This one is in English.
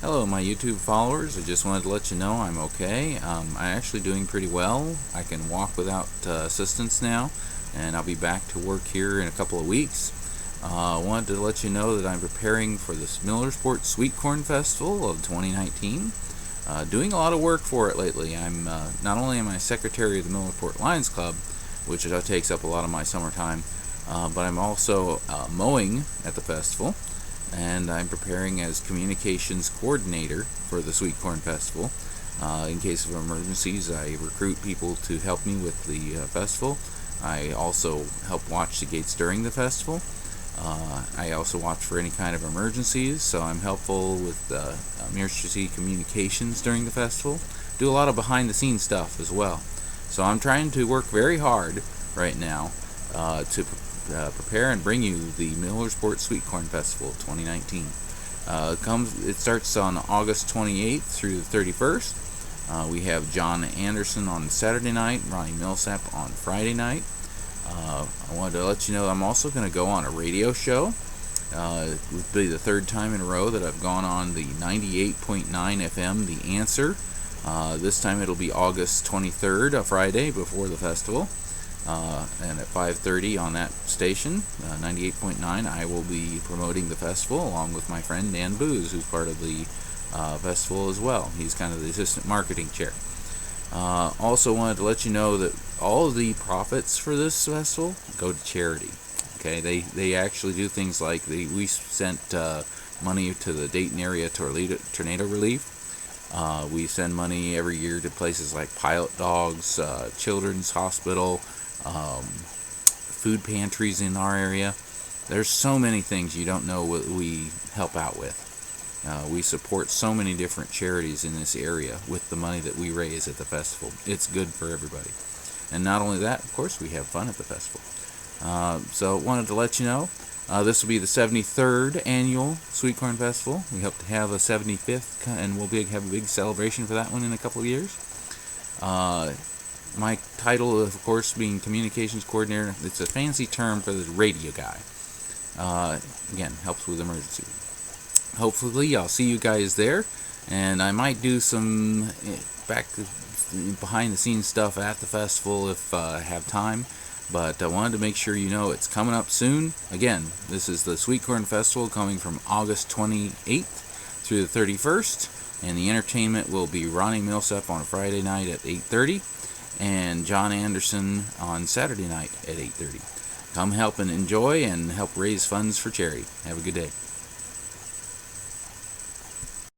Hello, my YouTube followers. I just wanted to let you know I'm okay. I'm actually doing pretty well. I can walk without assistance now, and I'll be back to work here in a couple of weeks. I wanted to let you know that I'm preparing for this Millersport Sweet Corn Festival of 2019. Doing a lot of work for it lately. I'm not only am I secretary of the Millersport Lions Club, which takes up a lot of my summertime, but I'm also mowing at the festival. And I'm preparing as communications coordinator for the Sweet Corn Festival. In case of emergencies, I recruit people to help me with the festival. I also help watch the gates during the festival. I also watch for any kind of emergencies, so I'm helpful with emergency communications during the festival. Do a lot of behind-the-scenes stuff as well. So I'm trying to work very hard right now to prepare and bring you the Millersport Sweet Corn Festival 2019. It starts on August 28th through the 31st. We have John Anderson on Saturday night, Ronnie Millsap on Friday night. I wanted to let you know I'm also going to go on a radio show. It will be the third time in a row that I've gone on the 98.9 FM, The Answer. This time it'll be August 23rd, a Friday before the festival. And at 5:30 on that station, 98.9, I will be promoting the festival along with my friend Dan Booz, who's part of the festival as well. He's kind of the assistant marketing chair. Also wanted to let you know that all of the profits for this festival go to charity. Okay, they actually do things like we sent money to the Dayton area tornado relief. We send money every year to places like Pilot Dogs, Children's Hospital, food pantries in our area. There's so many things you don't know what we help out with. We support so many different charities in this area with the money that we raise at the festival. It's good for everybody. And not only that, of course, we have fun at the festival. So wanted to let you know, this will be the 73rd annual Sweet Corn Festival. We hope to have a 75th, and we'll have a big celebration for that one in a couple of years. My title, of course, being communications coordinator. It's a fancy term for the radio guy. Again, helps with emergency. Hopefully, I'll see you guys there, and I might do some behind-the-scenes stuff at the festival if I have time. But I wanted to make sure you know it's coming up soon. Again, this is the Sweet Corn Festival coming from August 28th through the 31st, and the entertainment will be Ronnie Millsap on Friday night at 8:30. and John Anderson on Saturday night at 8:30. Come help and enjoy and help raise funds for charity. Have a good day.